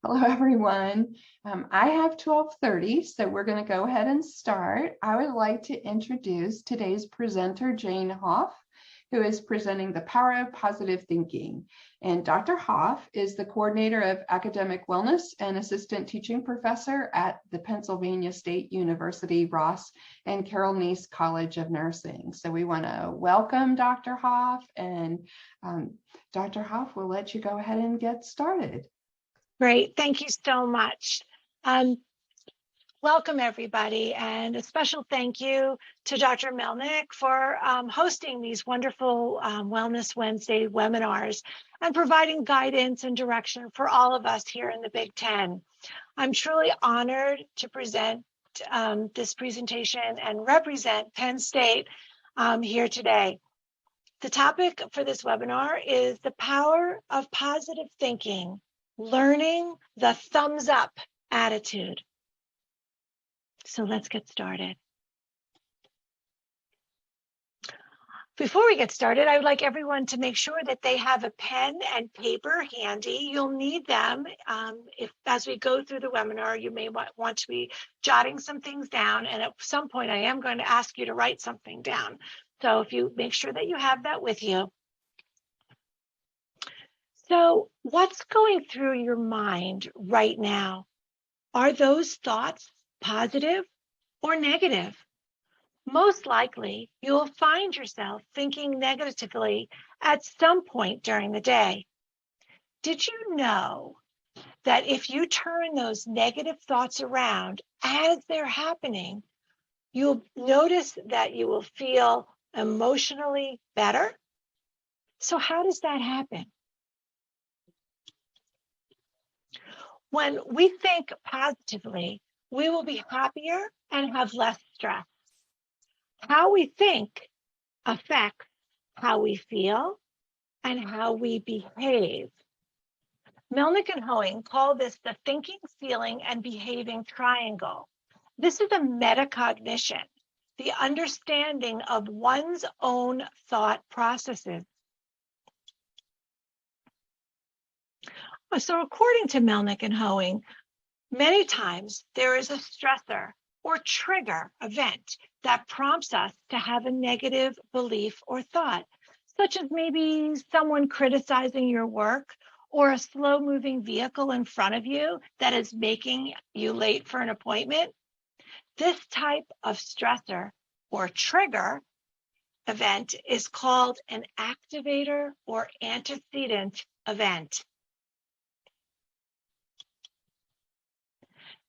Hello, everyone. I have 12:30, so we're going to go ahead and start. I would like to introduce today's presenter, Jane Hoff, who is presenting The Power of Positive Thinking. And Dr. Hoff is the coordinator of academic wellness and assistant teaching professor at the Pennsylvania State University Ross and Carol Nese College of Nursing. So we want to welcome Dr. Hoff, and Dr. Hoff, we'll let you go ahead and get started. Great. Thank you so much. Welcome, everybody, and a special thank you to Dr. Melnick for hosting these wonderful Wellness Wednesday webinars and providing guidance and direction for all of us here in the Big Ten. I'm truly honored to present this presentation and represent Penn State here today. The topic for this webinar is the power of positive thinking. Learning the thumbs up attitude. So let's get started. Before we get started, I would like everyone to make sure that they have a pen and paper handy. You'll need them as we go through the webinar. You may want to be jotting some things down, and at some point I am going to ask you to write something down. So if you make sure that you have that with you. So what's going through your mind right now? Are those thoughts positive or negative? Most likely, you'll find yourself thinking negatively at some point during the day. Did you know that if you turn those negative thoughts around as they're happening, you'll notice that you will feel emotionally better? So how does that happen? When we think positively, we will be happier and have less stress. How we think affects how we feel and how we behave. Melnick and Hoeing call this the thinking, feeling, and behaving triangle. This is a metacognition, the understanding of one's own thought processes. So according to Melnick and Hoeing, many times there is a stressor or trigger event that prompts us to have a negative belief or thought, such as maybe someone criticizing your work or a slow-moving vehicle in front of you that is making you late for an appointment. This type of stressor or trigger event is called an activator or antecedent event.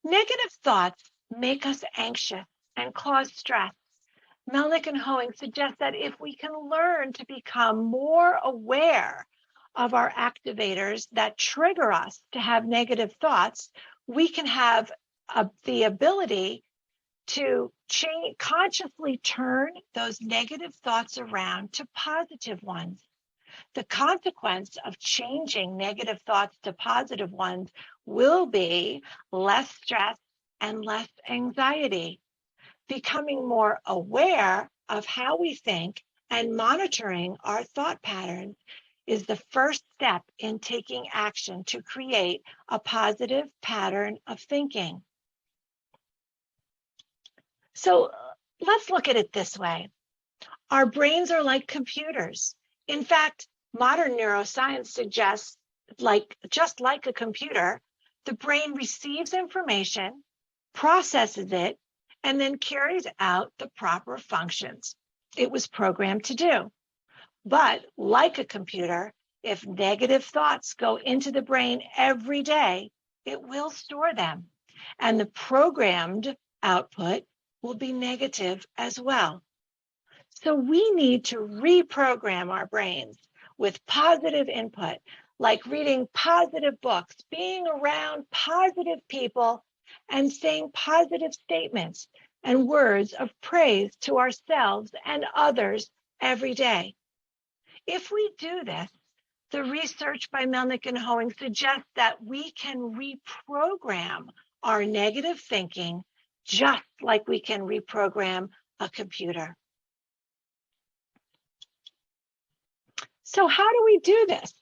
Negative thoughts make us anxious and cause stress. Melnick and Hoeing suggest that if we can learn to become more aware of our activators that trigger us to have negative thoughts, we can have the ability to consciously turn those negative thoughts around to positive ones. The consequence of changing negative thoughts to positive ones will be less stress and less anxiety. Becoming more aware of how we think and monitoring our thought patterns is the first step in taking action to create a positive pattern of thinking. So let's look at it this way. Our brains are like computers. In fact, modern neuroscience suggests just like a computer, the brain receives information, processes it, and then carries out the proper functions it was programmed to do. But like a computer, if negative thoughts go into the brain every day, it will store them, and the programmed output will be negative as well. So we need to reprogram our brains with positive input, like reading positive books, being around positive people, and saying positive statements and words of praise to ourselves and others every day. If we do this, the research by Melnick and Hoeing suggests that we can reprogram our negative thinking just like we can reprogram a computer. So how do we do this?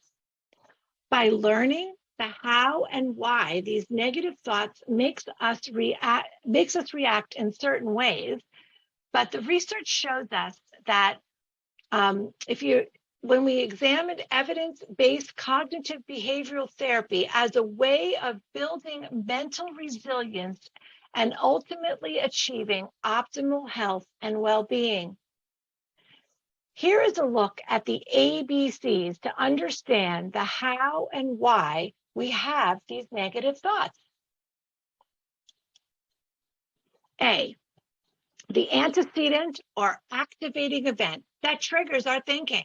By learning the how and why these negative thoughts makes us react in certain ways. But the research shows us that when we examined evidence-based cognitive behavioral therapy as a way of building mental resilience and ultimately achieving optimal health and well-being. Here is a look at the ABCs to understand the how and why we have these negative thoughts. A, the antecedent or activating event that triggers our thinking.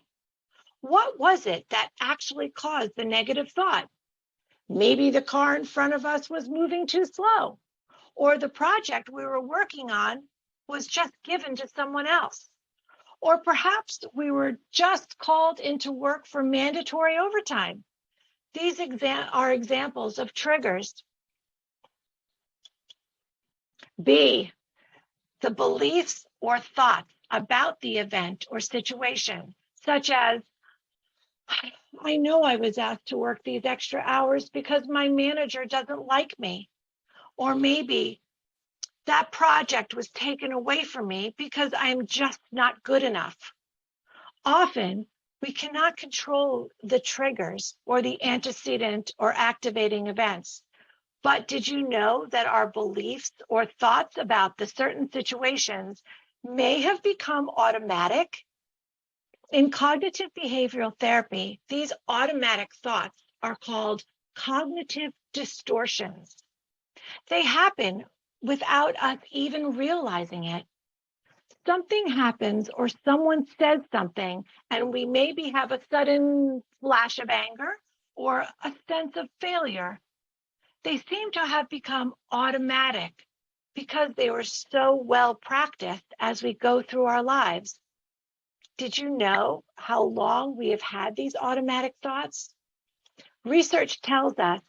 What was it that actually caused the negative thought? Maybe the car in front of us was moving too slow, or the project we were working on was just given to someone else. Or perhaps we were just called into work for mandatory overtime. These are examples of triggers. B, the beliefs or thoughts about the event or situation, such as, I know I was asked to work these extra hours because my manager doesn't like me. Or maybe that project was taken away from me because I am just not good enough. Often, we cannot control the triggers or the antecedent or activating events. But did you know that our beliefs or thoughts about the certain situations may have become automatic? In cognitive behavioral therapy, these automatic thoughts are called cognitive distortions. They happen without us even realizing it. Something happens or someone says something, and we maybe have a sudden flash of anger or a sense of failure. They seem to have become automatic because they were so well practiced as we go through our lives. Did you know how long we have had these automatic thoughts? Research tells us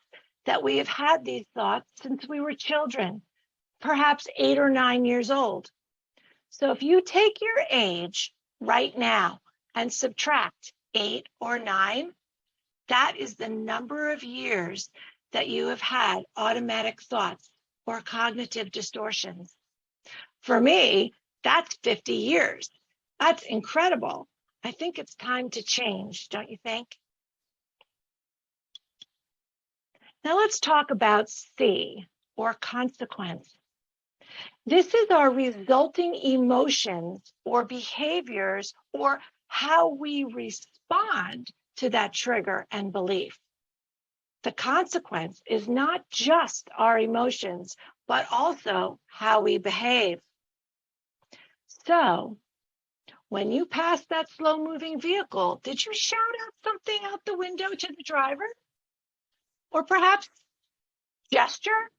that we have had these thoughts since we were children, perhaps 8 or 9 years old. So if you take your age right now and subtract 8 or 9, that is the number of years that you have had automatic thoughts or cognitive distortions. For me, that's 50 years. That's incredible. I think it's time to change, don't you think? Now let's talk about C, or consequence. This is our resulting emotions or behaviors or how we respond to that trigger and belief. The consequence is not just our emotions, but also how we behave. So, when you passed that slow-moving vehicle, did you shout out something out the window to the driver? Or perhaps gesture?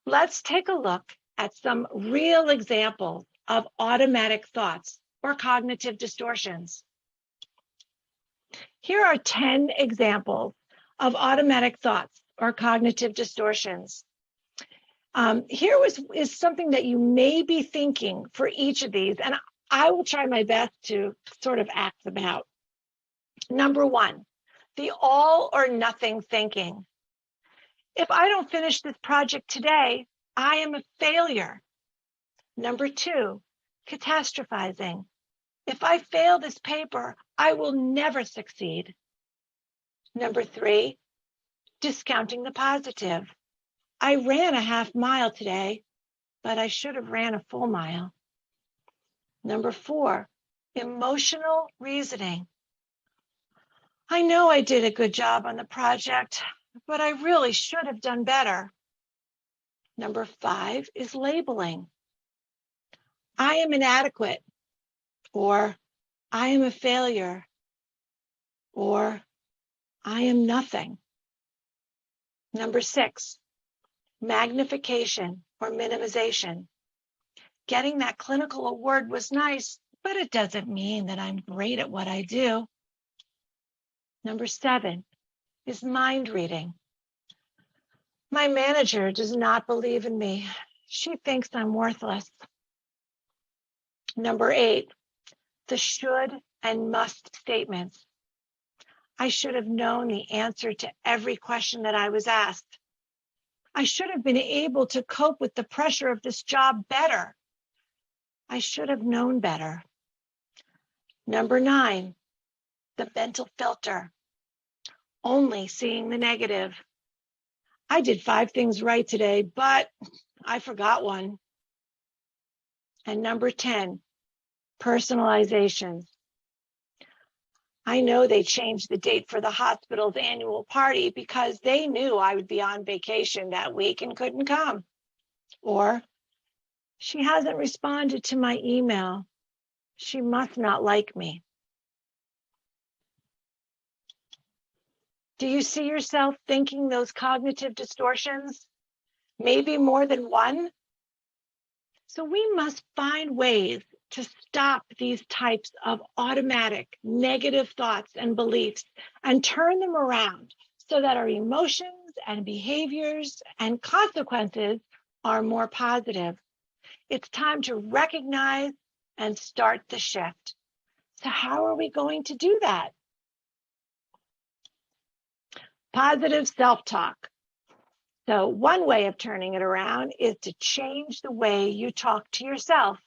Let's take a look at some real examples of automatic thoughts or cognitive distortions. Here are 10 examples of automatic thoughts or cognitive distortions. Here is something that you may be thinking for each of these, and I will try my best to sort of act them out. Number 1, the all or nothing thinking. If I don't finish this project today, I am a failure. Number 2, catastrophizing. If I fail this paper, I will never succeed. Number 3, discounting the positive. I ran a half mile today, but I should have ran a full mile. Number 4, emotional reasoning. I know I did a good job on the project, but I really should have done better. Number 5 is labeling. I am inadequate, or I am a failure, or I am nothing. Number 6, magnification or minimization. Getting that clinical award was nice, but it doesn't mean that I'm great at what I do. Number 7 is mind reading. My manager does not believe in me. She thinks I'm worthless. Number 8, the should and must statements. I should have known the answer to every question that I was asked. I should have been able to cope with the pressure of this job better. I should have known better. Number 9, the mental filter. Only seeing the negative. I did 5 things right today, but I forgot one. And number 10, personalization. I know they changed the date for the hospital's annual party because they knew I would be on vacation that week and couldn't come. Or, she hasn't responded to my email. She must not like me. Do you see yourself thinking those cognitive distortions? Maybe more than one? So we must find ways to stop these types of automatic negative thoughts and beliefs and turn them around so that our emotions and behaviors and consequences are more positive. It's time to recognize and start the shift. So how are we going to do that? Positive self-talk. So one way of turning it around is to change the way you talk to yourself.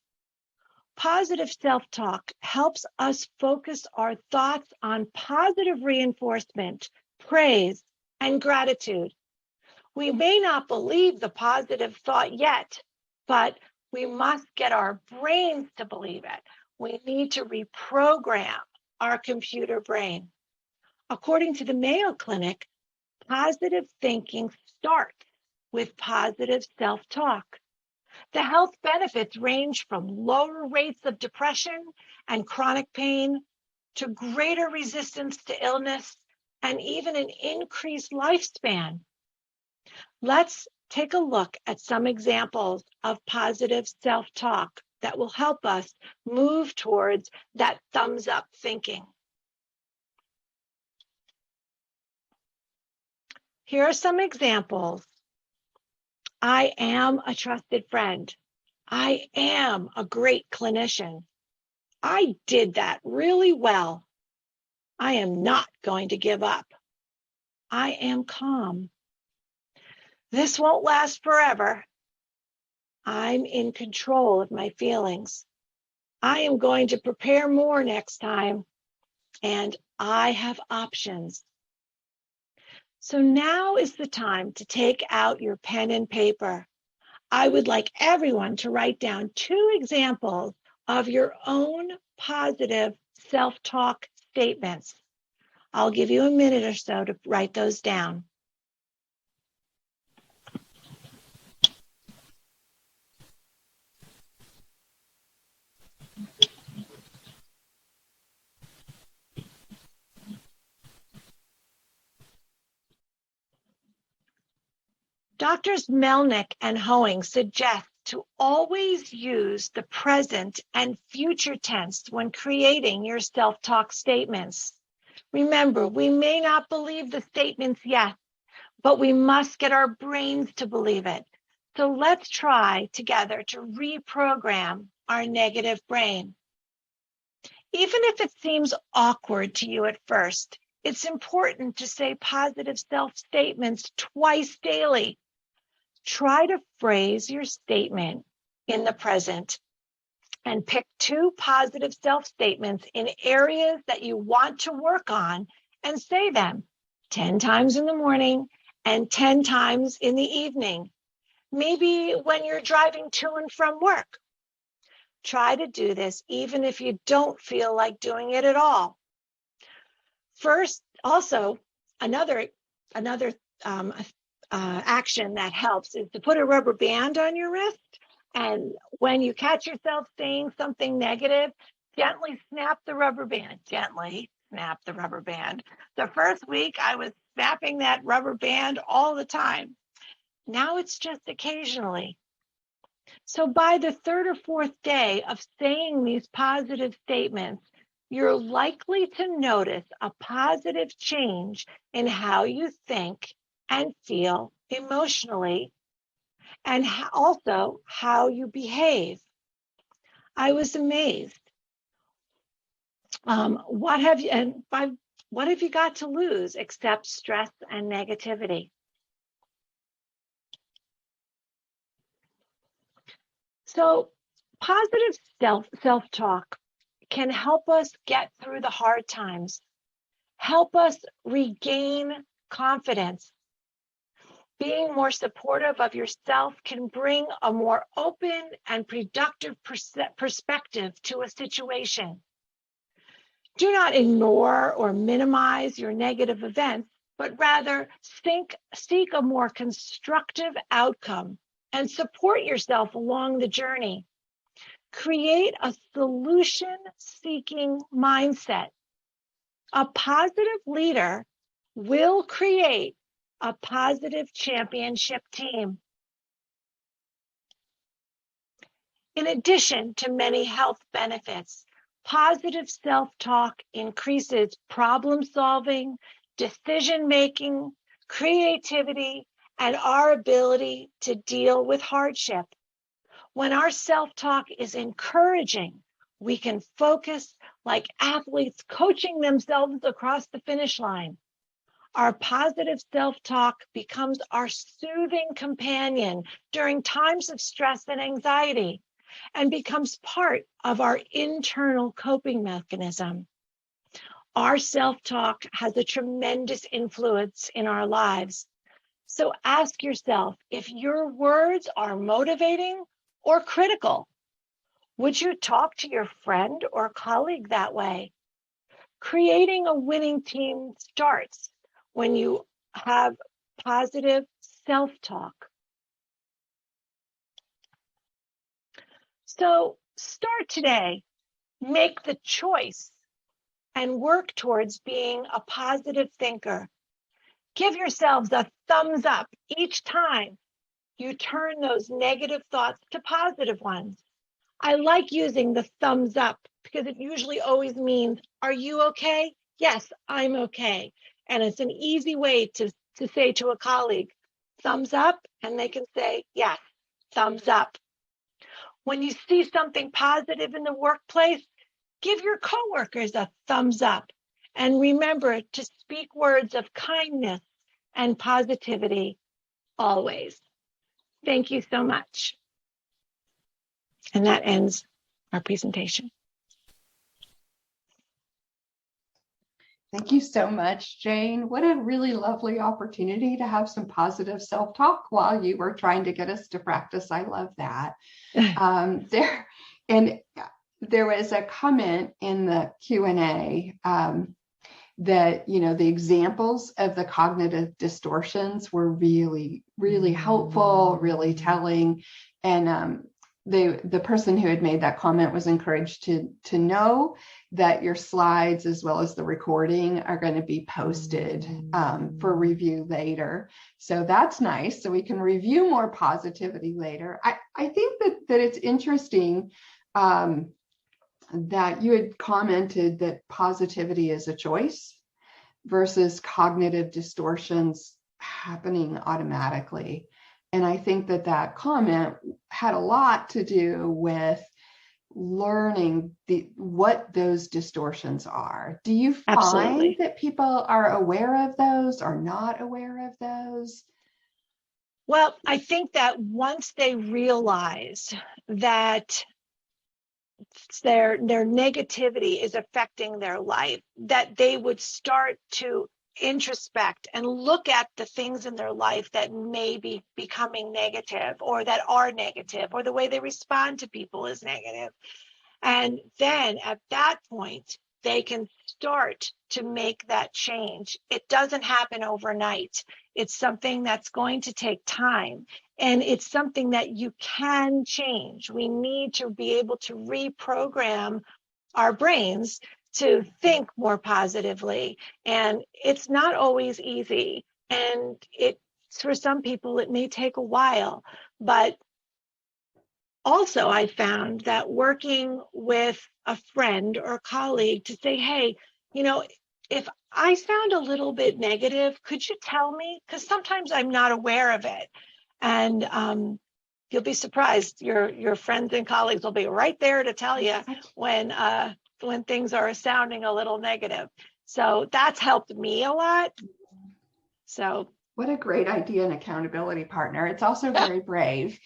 Positive self-talk helps us focus our thoughts on positive reinforcement, praise, and gratitude. We may not believe the positive thought yet, but we must get our brains to believe it. We need to reprogram our computer brain. According to the Mayo Clinic, positive thinking starts with positive self-talk. The health benefits range from lower rates of depression and chronic pain to greater resistance to illness and even an increased lifespan. Let's take a look at some examples of positive self-talk that will help us move towards that thumbs up thinking. Here are some examples. I am a trusted friend. I am a great clinician. I did that really well. I am not going to give up. I am calm. This won't last forever. I'm in control of my feelings. I am going to prepare more next time. And I have options. So now is the time to take out your pen and paper. I would like everyone to write down 2 examples of your own positive self-talk statements. I'll give you a minute or so to write those down. Doctors Melnick and Hoeing suggest to always use the present and future tense when creating your self-talk statements. Remember, we may not believe the statements yet, but we must get our brains to believe it. So let's try together to reprogram our negative brain. Even if it seems awkward to you at first, it's important to say positive self-statements twice daily. Try to phrase your statement in the present and pick 2 positive self-statements in areas that you want to work on and say them 10 times in the morning and 10 times in the evening. Maybe when you're driving to and from work. Try to do this even if you don't feel like doing it at all. First, also, another action that helps is to put a rubber band on your wrist. And when you catch yourself saying something negative, gently snap the rubber band. Gently snap the rubber band. The first week, I was snapping that rubber band all the time. Now it's just occasionally. So by the 3rd or 4th day of saying these positive statements, you're likely to notice a positive change in how you think and feel emotionally, and also how you behave. I was amazed. And by What have you got to lose except stress and negativity? So positive self-talk can help us get through the hard times, help us regain confidence. Being more supportive of yourself can bring a more open and productive perspective to a situation. Do not ignore or minimize your negative events, but rather seek a more constructive outcome and support yourself along the journey. Create a solution-seeking mindset. A positive leader will create a positive championship team. In addition to many health benefits, positive self-talk increases problem-solving, decision-making, creativity, and our ability to deal with hardship. When our self-talk is encouraging, we can focus like athletes coaching themselves across the finish line. Our positive self-talk becomes our soothing companion during times of stress and anxiety and becomes part of our internal coping mechanism. Our self-talk has a tremendous influence in our lives. So ask yourself if your words are motivating or critical. Would you talk to your friend or colleague that way? Creating a winning team starts when you have positive self-talk. So start today. Make the choice and work towards being a positive thinker. Give yourselves a thumbs up each time you turn those negative thoughts to positive ones. I like using the thumbs up because it usually always means, are you okay? Yes, I'm okay. And it's an easy way to say to a colleague, thumbs up, and they can say, yes, thumbs up. When you see something positive in the workplace, give your coworkers a thumbs up. And remember to speak words of kindness and positivity always. Thank you so much. And that ends our presentation. Thank you so much, Jane. What a really lovely opportunity to have some positive self-talk while you were trying to get us to practice. I love that. There was a comment in the Q&A that, the examples of the cognitive distortions were really, really helpful, really telling. And the person who had made that comment was encouraged to know that your slides as well as the recording are going to be posted for review later. So that's nice. So we can review more positivity later. I think that it's interesting that you had commented that positivity is a choice versus cognitive distortions happening automatically. And I think that comment had a lot to do with learning what those distortions are. Do you find Absolutely. that people are aware of those or not aware of those? Well, I think that once they realize that their negativity is affecting their life, that they would start to introspect and look at the things in their life that may be becoming negative or that are negative, or the way they respond to people is negative. And then at that point, they can start to make that change. It doesn't happen overnight. It's something that's going to take time. And it's something that you can change. We need to be able to reprogram our brains to think more positively. And it's not always easy. And for some people, it may take a while. But also, I found that working with a friend or colleague to say, hey, if I sound a little bit negative, could you tell me? Because sometimes I'm not aware of it. And you'll be surprised. Your friends and colleagues will be right there to tell you when things are sounding a little negative. So that's helped me a lot. So what a great idea, an accountability partner. It's also very brave.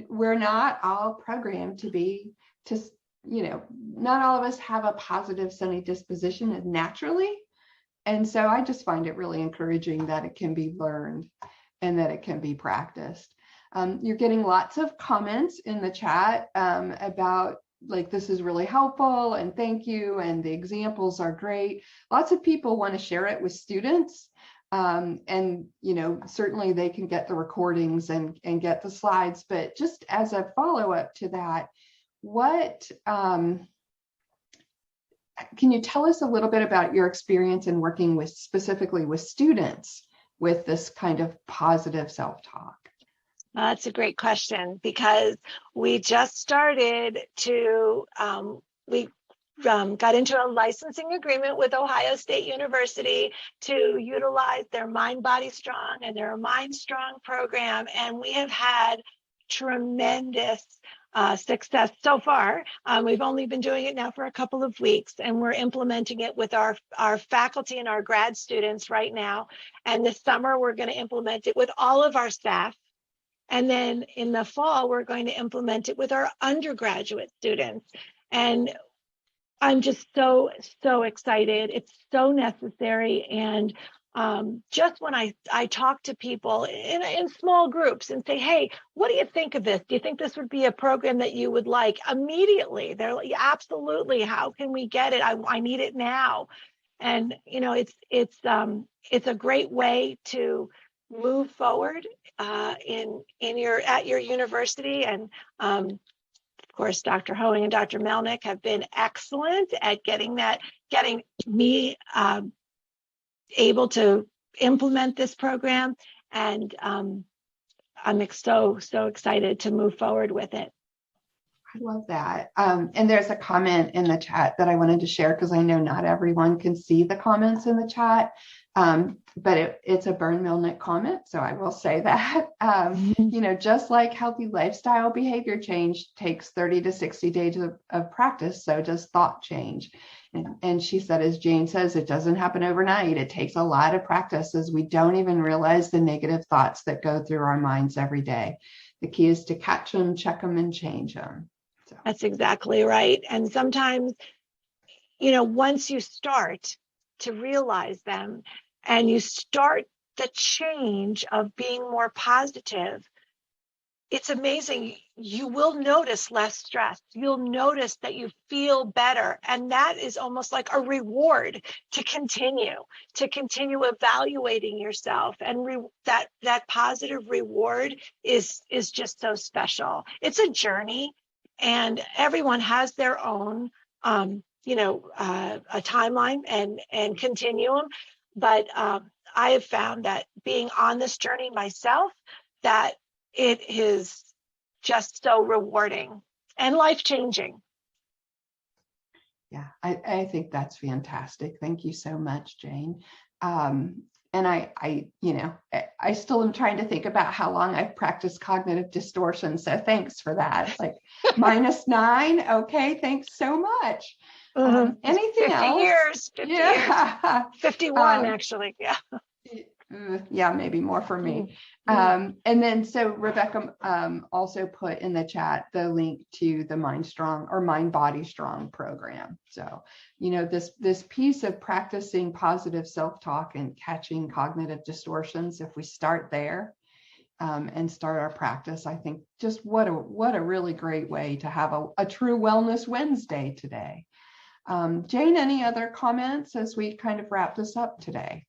We're not all programmed not all of us have a positive, sunny disposition naturally. And so I just find it really encouraging that it can be learned and that it can be practiced. You're getting lots of comments in the chat about this is really helpful and thank you. And the examples are great. Lots of people want to share it with students. Certainly they can get the recordings and get the slides, but just as a follow-up to that, can you tell us a little bit about your experience in working specifically with students with this kind of positive self-talk? That's a great question, because we just started to, we got into a licensing agreement with Ohio State University to utilize their Mind Body Strong and their Mind Strong program. And we have had tremendous success so far. We've only been doing it now for a couple of weeks, and we're implementing it with our faculty and our grad students right now. And this summer, we're going to implement it with all of our staff. And then in the fall, we're going to implement it with our undergraduate students. And I'm just so excited. It's so necessary. And just when I talk to people in small groups and say, hey, what do you think of this? Do you think this would be a program that you would like? Immediately, they're like, absolutely. How can we get it? I need it now. And, it's a great way to move forward at your university. And of course, Dr. Hoeing and Dr. Melnick have been excellent at getting me able to implement this program. And I'm so excited to move forward with it. I love that. And there's a comment in the chat that I wanted to share because I know not everyone can see the comments in the chat. But it's a Bern Milnick comment, so I will say that, just like healthy lifestyle, behavior change takes 30 to 60 days of practice, so does thought change. And she said, as Jane says, it doesn't happen overnight. It takes a lot of practice, as we don't even realize the negative thoughts that go through our minds every day. The key is to catch them, check them, and change them. So. That's exactly right. And sometimes, once you start to realize them and you start the change of being more positive, it's amazing. You will notice less stress. You'll notice that you feel better. And that is almost like a reward to continue evaluating yourself. And that positive reward is just so special. It's a journey, and everyone has their own, a timeline and continuum. But I have found that being on this journey myself, that it is just so rewarding and life-changing. Yeah, I think that's fantastic. Thank you so much, Jane. And I still am trying to think about how long I've practiced cognitive distortion. So thanks for that. Like -9. Okay, thanks so much. Anything 50 else? years, 50 years. 51, actually. Yeah. Yeah, maybe more for me. And then so Rebecca also put in the chat the link to the Mind Strong or Mind Body Strong program. So, this piece of practicing positive self-talk and catching cognitive distortions, if we start there and start our practice, I think just what a really great way to have a true Wellness Wednesday today. Jane, any other comments as we kind of wrap this up today?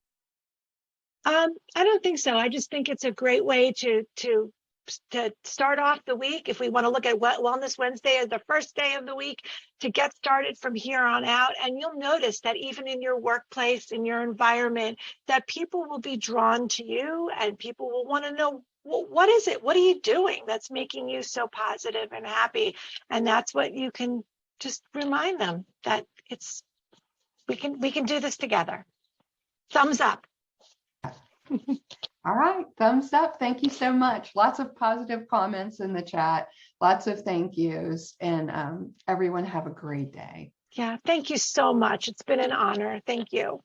I don't think so. I just think it's a great way to start off the week. If we want to look at Wellness Wednesday as the first day of the week, to get started from here on out. And you'll notice that even in your workplace, in your environment, that people will be drawn to you, and people will want to know, well, what is it? What are you doing that's making you so positive and happy? And that's what you can just remind them, that we can do this together. Thumbs up. All right, thumbs up. Thank you so much. Lots of positive comments in the chat, lots of thank yous, and everyone have a great day. Yeah, thank you so much. It's been an honor. Thank you.